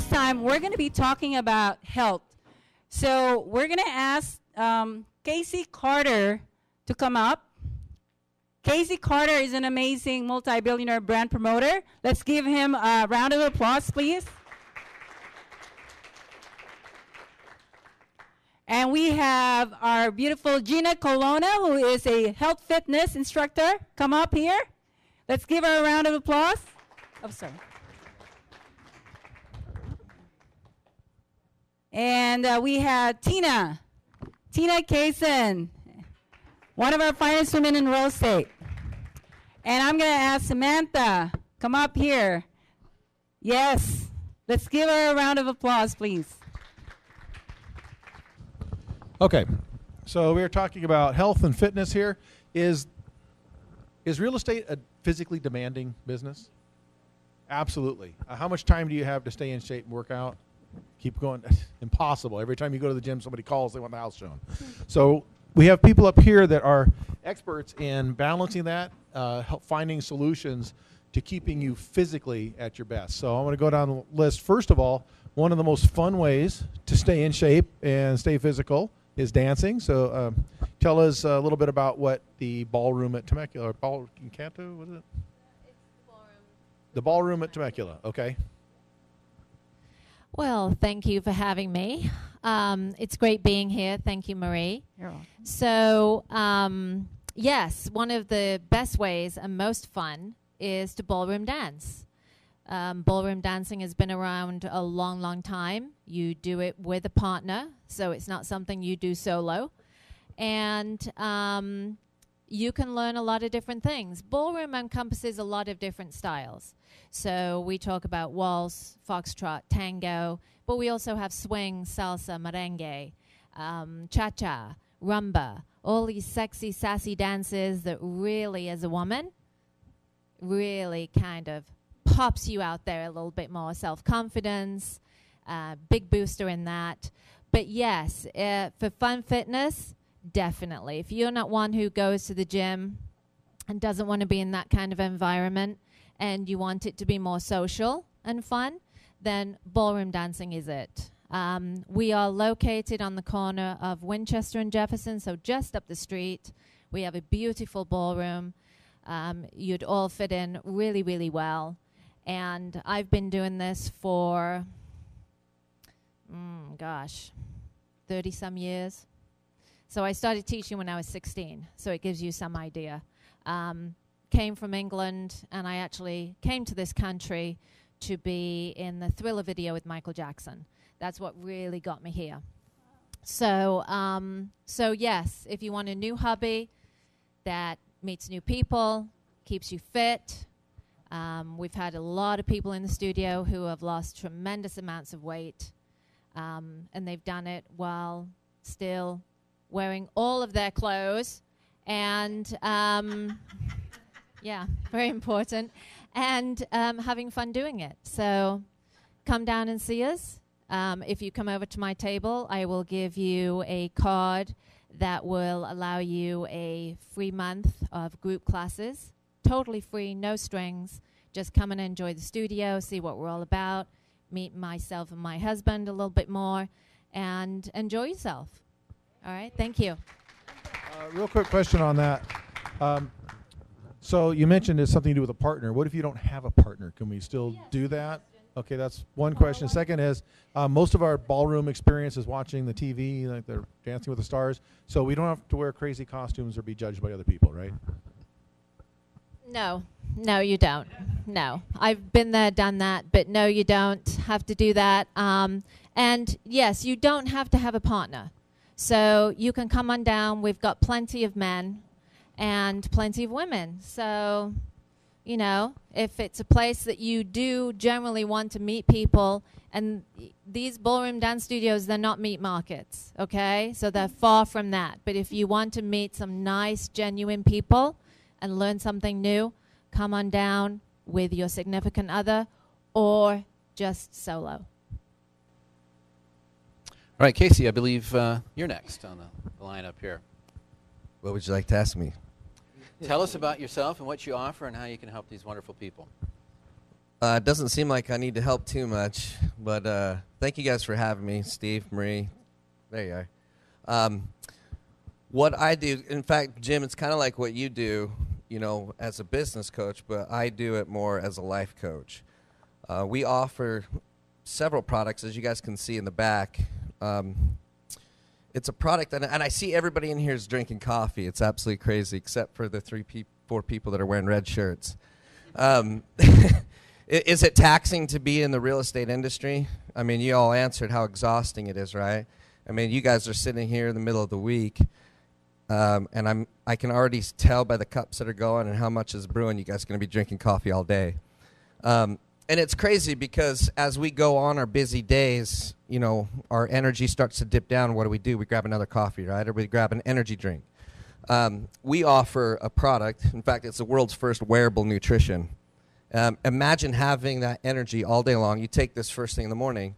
this time, we're going to be talking about health. So we're going to ask Casey Carter to come up. Casey Carter is an amazing multi-billionaire brand promoter. Let's give him a round of applause, please. And we have our beautiful Gina Colonna, who is a health fitness instructor. Come up here. Let's give her a round of applause. Oh, sorry. And we have Tina Kaysen, one of our finest women in real estate. And I'm going to ask Samantha, come up here. Yes, let's give her a round of applause, please. Okay, so we are talking about health and fitness here. Is real estate a physically demanding business? Absolutely. How much time do you have to stay in shape and work out? Keep going. Impossible. Every time you go to the gym, somebody calls, they want the house shown. So we have people up here that are experts in balancing that, finding solutions to keeping you physically at your best. So I'm going to go down the list. First of all, one of the most fun ways to stay in shape and stay physical is dancing. So tell us a little bit about what the ballroom at Temecula, or Ball Encanto, what is it? It's the ballroom. The ballroom at Temecula, okay. Well, thank you for having me. It's great being here. Thank you, Marie. You're welcome. So, yes, one of the best ways and most fun is to ballroom dance. Ballroom dancing has been around a long, long time. You do it with a partner, so it's not something you do solo. And you can learn a lot of different things. Ballroom encompasses a lot of different styles. So we talk about waltz, foxtrot, tango, but we also have swing, salsa, merengue, cha-cha, rumba, all these sexy, sassy dances that really, as a woman, really kind of pops you out there a little bit more. Self-confidence, big booster in that. But yes, for fun fitness, definitely. If you're not one who goes to the gym and doesn't want to be in that kind of environment and you want it to be more social and fun, then ballroom dancing is it. We are located on the corner of Winchester and Jefferson, so just up the street. We have a beautiful ballroom. You'd all fit in really, really well. And I've been doing this for, 30-some years. So I started teaching when I was 16, so it gives you some idea. Came from England, and I actually came to this country to be in the Thriller video with Michael Jackson. That's what really got me here. So yes, if you want a new hobby that meets new people, keeps you fit, we've had a lot of people in the studio who have lost tremendous amounts of weight, and they've done it while still wearing all of their clothes, and yeah, very important, and having fun doing it. So come down and see us. If you come over to my table, I will give you a card that will allow you a free month of group classes. Totally free, no strings. Just come and enjoy the studio, see what we're all about, meet myself and my husband a little bit more, and enjoy yourself. All right, thank you. Real quick question on that. So you mentioned it's something to do with a partner. What if you don't have a partner? Can we still do that? Okay, that's one question. Second is, most of our ballroom experience is watching the TV, like they're Dancing with the Stars. So we don't have to wear crazy costumes or be judged by other people, right? No, you don't. No, I've been there, done that, but no, you don't have to do that. And yes, you don't have to have a partner. So you can come on down. We've got plenty of men and plenty of women. So, you know, if it's a place that you do generally want to meet people, and these ballroom dance studios, they're not meat markets, okay? So they're far from that. But if you want to meet some nice, genuine people and learn something new, come on down with your significant other or just solo. All right, Casey, I believe you're next on the lineup here. What would you like to ask me? Tell us about yourself and what you offer and how you can help these wonderful people. It doesn't seem like I need to help too much, but thank you guys for having me, Steve, Marie. There you are. What I do, in fact, Jim, it's kind of like what you do, as a business coach, but I do it more as a life coach. We offer several products, as you guys can see in the back. It's a product, and I see everybody in here is drinking coffee. It's absolutely crazy, except for the 4 people that are wearing red shirts. Is it taxing to be in the real estate industry? I mean, you all answered how exhausting it is, right? I mean, you guys are sitting here in the middle of the week, and I can already tell by the cups that are going and how much is brewing, you guys are going to be drinking coffee all day. And it's crazy because as we go on our busy days, our energy starts to dip down. What do? We grab another coffee, right? Or we grab an energy drink. We offer a product. In fact, it's the world's first wearable nutrition. Imagine having that energy all day long. You take this first thing in the morning,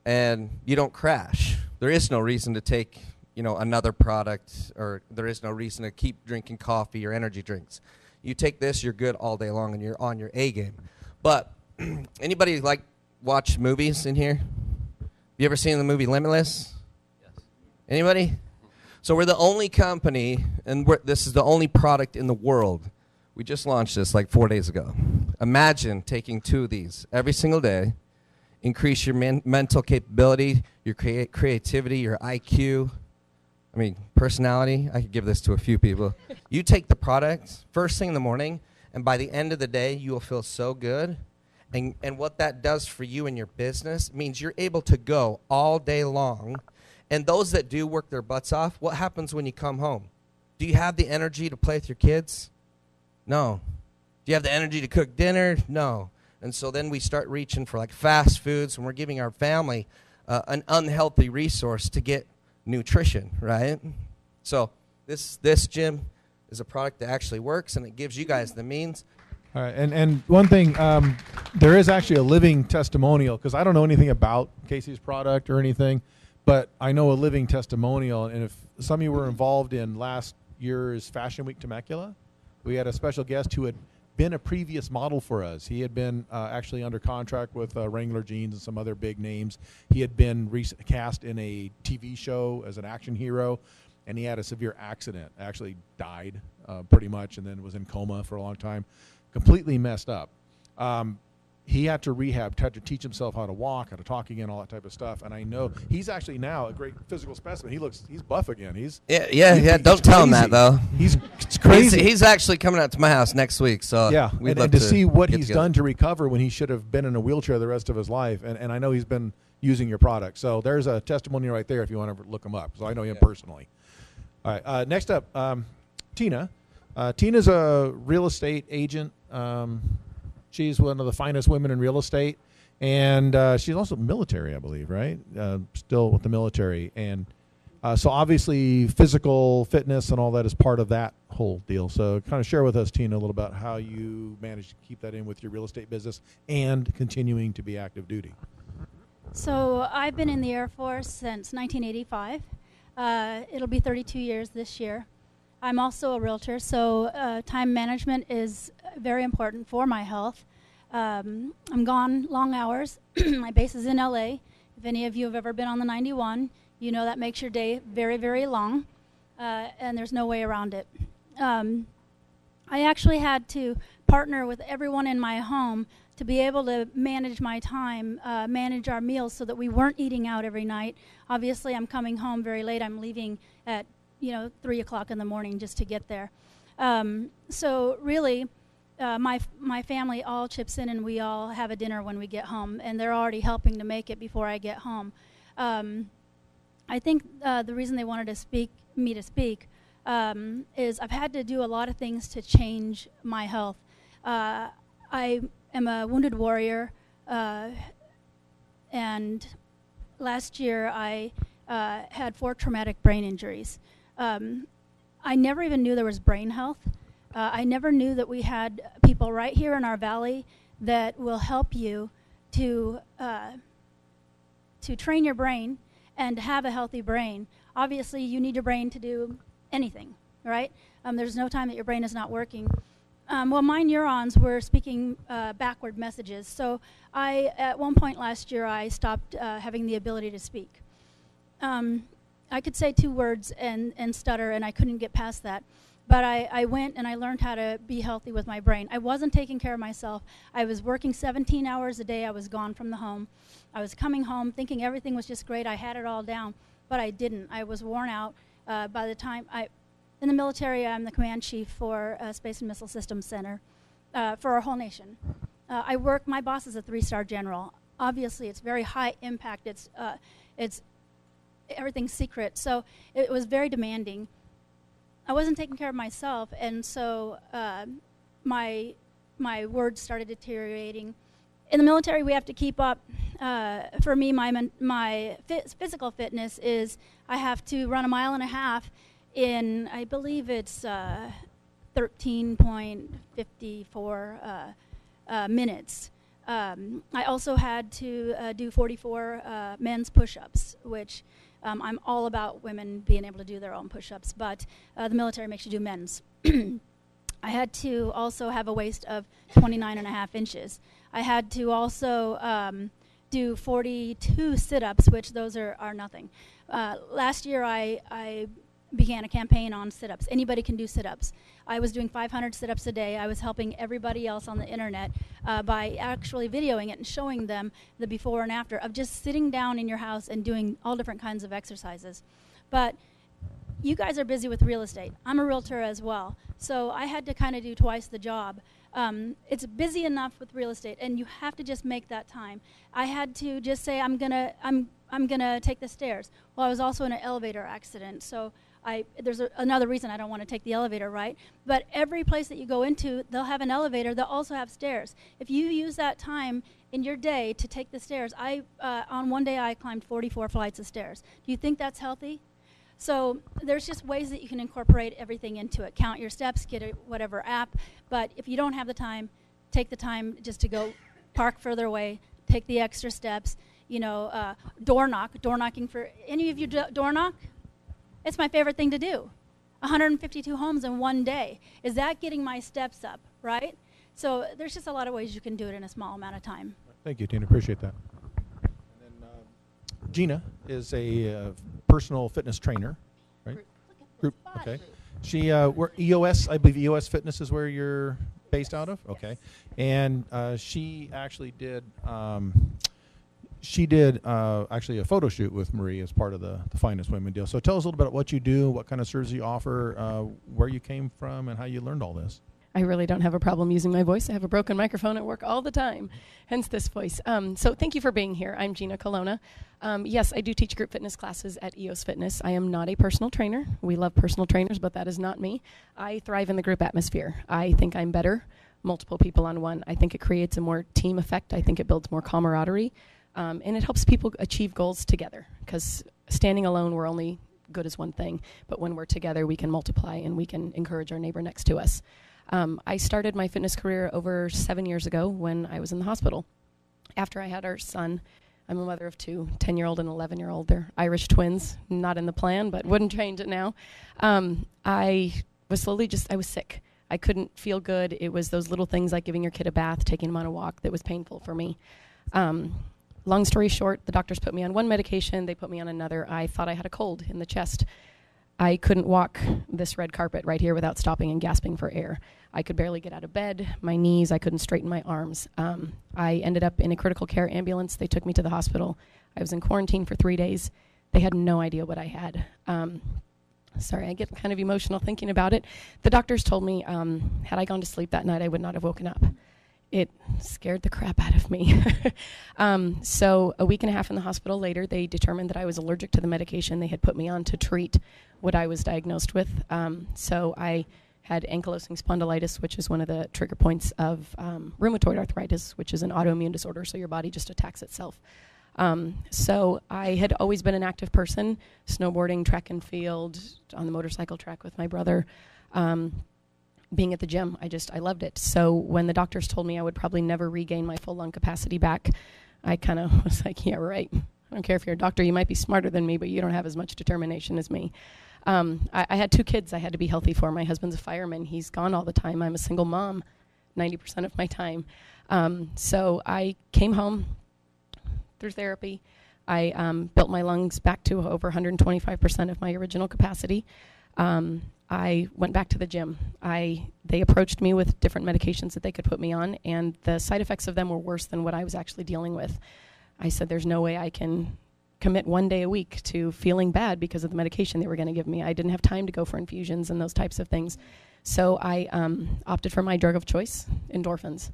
and you don't crash. There is no reason to take, another product, or there is no reason to keep drinking coffee or energy drinks. You take this, you're good all day long, and you're on your A game. But anybody watch movies in here? You ever seen the movie Limitless? Yes. Anybody? So we're the only company, and this is the only product in the world. We just launched this 4 days ago. Imagine taking 2 of these every single day, increase your mental capability, your creativity, your IQ, personality. I could give this to a few people. You take the product first thing in the morning, and by the end of the day, you will feel so good. And what that does for you and your business means you're able to go all day long. And those that do work their butts off, what happens when you come home? Do you have the energy to play with your kids? No. Do you have the energy to cook dinner? No. And so then we start reaching for fast foods, and we're giving our family an unhealthy resource to get nutrition, right? So this Jim, is a product that actually works, and it gives you guys the means. All right, and one thing, there is actually a living testimonial, because I don't know anything about Casey's product or anything, but I know a living testimonial. And if some of you were involved in last year's Fashion Week Temecula, we had a special guest who had been a previous model for us. He had been actually under contract with Wrangler Jeans and some other big names. He had been cast in a TV show as an action hero, and he had a severe accident. Actually died pretty much, and then was in coma for a long time. Completely messed up. He had to rehab, had to teach himself how to walk, how to talk again, all that type of stuff. And I know he's actually now a great physical specimen. He's buff again. He's Don't tell him that though. It's crazy. He's actually coming out to my house next week. So yeah, we'd and love to see what he's together. done to recover when he should have been in a wheelchair the rest of his life. And I know he's been using your product. So there's a testimonial right there if you want to look him up. So I know him personally. All right. Next up, Tina. Tina's a real estate agent. She's one of the finest women in real estate, and she's also military, I believe, right? Still with the military. And so obviously physical fitness and all that is part of that whole deal. So kind of share with us, Tina, a little about how you managed to keep that in with your real estate business and continuing to be active duty. So I've been in the Air Force since 1985. It'll be 32 years this year. I'm also a realtor, so time management is very important for my health. I'm gone long hours. My base is in LA. If any of you have ever been on the 91, you know that makes your day very, very long, and there's no way around it. I actually had to partner with everyone in my home to be able to manage my time, manage our meals so that we weren't eating out every night. Obviously, I'm coming home very late. I'm leaving at 3 o'clock in the morning just to get there. So really, my family all chips in, and we all have a dinner when we get home, and they're already helping to make it before I get home. I think the reason they wanted to speak is I've had to do a lot of things to change my health. I am a wounded warrior, and last year I had 4 traumatic brain injuries. I never even knew there was brain health. I never knew that we had people right here in our valley that will help you to train your brain and have a healthy brain. Obviously, you need your brain to do anything, right? There's no time that your brain is not working. Well, my neurons were speaking backward messages. So at one point last year, I stopped having the ability to speak. I could say 2 words and stutter, and I couldn't get past that. But I went and I learned how to be healthy with my brain. I wasn't taking care of myself. I was working 17 hours a day. I was gone from the home. I was coming home thinking everything was just great. I had it all down, but I didn't. I was worn out by the time in the military, I'm the command chief for Space and Missile Systems Center for our whole nation. My boss is a 3-star general. Obviously, it's very high impact. It's everything's secret. So it was very demanding. I wasn't taking care of myself, and so my words started deteriorating. In the military, we have to keep up. For me, my physical fitness is I have to run 1.5 miles in, I believe it's 13.54 minutes. I also had to do 44 men's push-ups, which I'm all about women being able to do their own push-ups, but the military makes you do men's. I had to also have a waist of 29.5 inches. I had to also do 42 sit-ups, which those are nothing. Last year, I began a campaign on sit-ups. Anybody can do sit-ups. I was doing 500 sit-ups a day. I was helping everybody else on the internet by actually videoing it and showing them the before and after of just sitting down in your house and doing all different kinds of exercises. But you guys are busy with real estate. I'm a realtor as well, so I had to kind of do twice the job. It's busy enough with real estate, and you have to just make that time. I had to just say I'm gonna take the stairs. Well, I was also in an elevator accident, so there's another reason I don't want to take the elevator, right? But every place that you go into, they'll have an elevator. They'll also have stairs. If you use that time in your day to take the stairs, on one day I climbed 44 flights of stairs. Do you think that's healthy? So there's just ways that you can incorporate everything into it. Count your steps, get whatever app. But if you don't have the time, take the time just to go park further away, take the extra steps. Door knocking for any of you door knock? It's my favorite thing to do. 152 homes in one day. Is that getting my steps up, right? So there's just a lot of ways you can do it in a small amount of time. Thank you, Tina. Appreciate that. And then Gina is a personal fitness trainer, right? Group. Okay. She, EOS, I believe EOS Fitness is where you're based out of? Okay. And she actually did... actually a photo shoot with Marie as part of the Finest Women deal. So tell us a little bit about what you do, what kind of services you offer, where you came from, and how you learned all this. I really don't have a problem using my voice. I have a broken microphone at work all the time, hence this voice. So thank you for being here. I'm Gina Colonna. Yes, I do teach group fitness classes at EOS Fitness. I am not a personal trainer. We love personal trainers, but that is not me. I thrive in the group atmosphere. I think I'm better, multiple people on one. I think it creates a more team effect. I think it builds more camaraderie. And it helps people achieve goals together, because standing alone, we're only good as one thing. But when we're together, we can multiply and we can encourage our neighbor next to us. I started my fitness career over 7 years ago when I was in the hospital. After I had our son, I'm a mother of 2, 10-year-old and 11-year-old. They're Irish twins, not in the plan, but wouldn't change it now. I was I was sick. I couldn't feel good. It was those little things like giving your kid a bath, taking him on a walk that was painful for me. Long story short, the doctors put me on one medication, they put me on another. I thought I had a cold in the chest. I couldn't walk this red carpet right here without stopping and gasping for air. I could barely get out of bed, my knees, I couldn't straighten my arms. I ended up in a critical care ambulance. They took me to the hospital. I was in quarantine for 3 days. They had no idea what I had. Sorry, I get kind of emotional thinking about it. The doctors told me had I gone to sleep that night, I would not have woken up. It scared the crap out of me. So a week and a half in the hospital later, they determined that I was allergic to the medication they had put me on to treat what I was diagnosed with. So I had ankylosing spondylitis, which is one of the trigger points of rheumatoid arthritis, which is an autoimmune disorder, so your body just attacks itself. So I had always been an active person, snowboarding, track and field, on the motorcycle track with my brother. Being at the gym, I loved it. So when the doctors told me I would probably never regain my full lung capacity back, I kind of was like, yeah, right. I don't care if you're a doctor, you might be smarter than me, but you don't have as much determination as me. I had 2 kids I had to be healthy for. My husband's a fireman. He's gone all the time. I'm a single mom 90% of my time. So I came home through therapy. I built my lungs back to over 125% of my original capacity. I went back to the gym. They approached me with different medications that they could put me on, and the side effects of them were worse than what I was actually dealing with. I said, there's no way I can commit 1 day a week to feeling bad because of the medication they were going to give me. I didn't have time to go for infusions and those types of things. So I opted for my drug of choice, endorphins.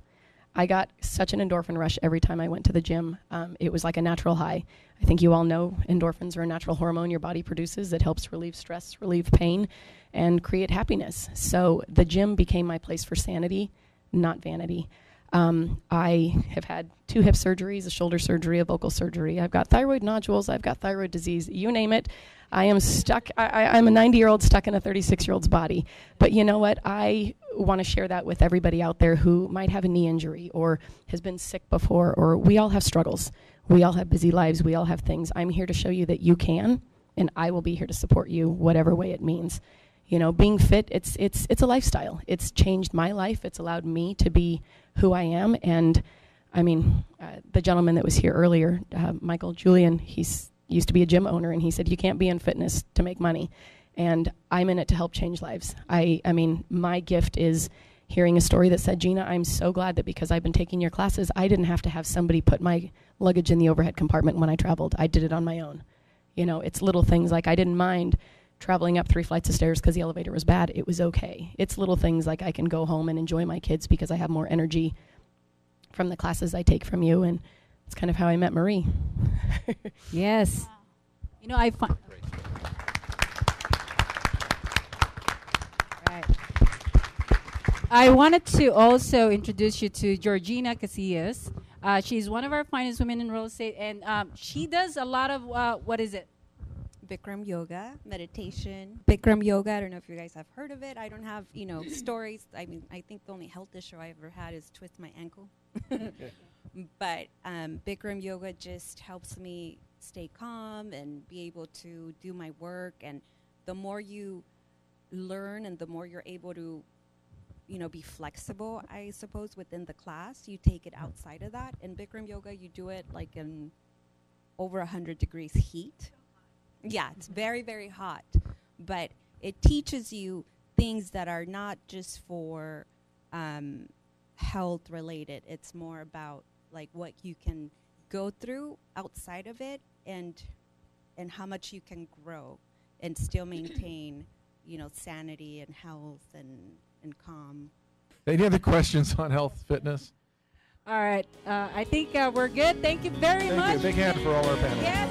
I got such an endorphin rush every time I went to the gym. It was like a natural high. I think you all know endorphins are a natural hormone your body produces that helps relieve stress, relieve pain, and create happiness. So the gym became my place for sanity, not vanity. I have had 2 hip surgeries, a shoulder surgery, a vocal surgery. I've got thyroid nodules. I've got thyroid disease. You name it. I am stuck. I'm a 90-year-old stuck in a 36-year-old's body. But you know what? I want to share that with everybody out there who might have a knee injury or has been sick before, or we all have struggles. We all have busy lives. We all have things. I'm here to show you that you can, and I will be here to support you whatever way it means. You know, being fit, it's a lifestyle. It's changed my life. It's allowed me to be who I am. And I mean, the gentleman that was here earlier, Michael Julian, he's used to be a gym owner, and he said, you can't be in fitness to make money. And I'm in it to help change lives. I mean, my gift is hearing a story that said, Gina, I'm so glad that because I've been taking your classes, I didn't have to have somebody put my luggage in the overhead compartment when I traveled. I did it on my own. You know, it's little things like I didn't mind traveling up 3 flights of stairs because the elevator was bad. It was okay. It's little things like I can go home and enjoy my kids because I have more energy from the classes I take from you, and it's kind of how I met Marie. Yes. You know, I find... Right. I wanted to also introduce you to Georgina Casillas. She's one of our finest women in real estate, and she does a lot of, what is it? Bikram yoga, meditation. Bikram yoga, I don't know if you guys have heard of it. I don't have, stories. I mean, I think the only health issue I ever had is twist my ankle. But Bikram yoga just helps me stay calm and be able to do my work. And the more you learn and the more you're able to, be flexible, I suppose, within the class, you take it outside of that. In Bikram yoga, you do it like in over 100 degrees heat. Yeah, it's very, very hot, but it teaches you things that are not just for health related. It's more about like what you can go through outside of it, and how much you can grow and still maintain, sanity and health and calm. Any other questions on health, fitness? All right. I think we're good. Thank you very much. Thank you. Big hand for all our panelists. Yes.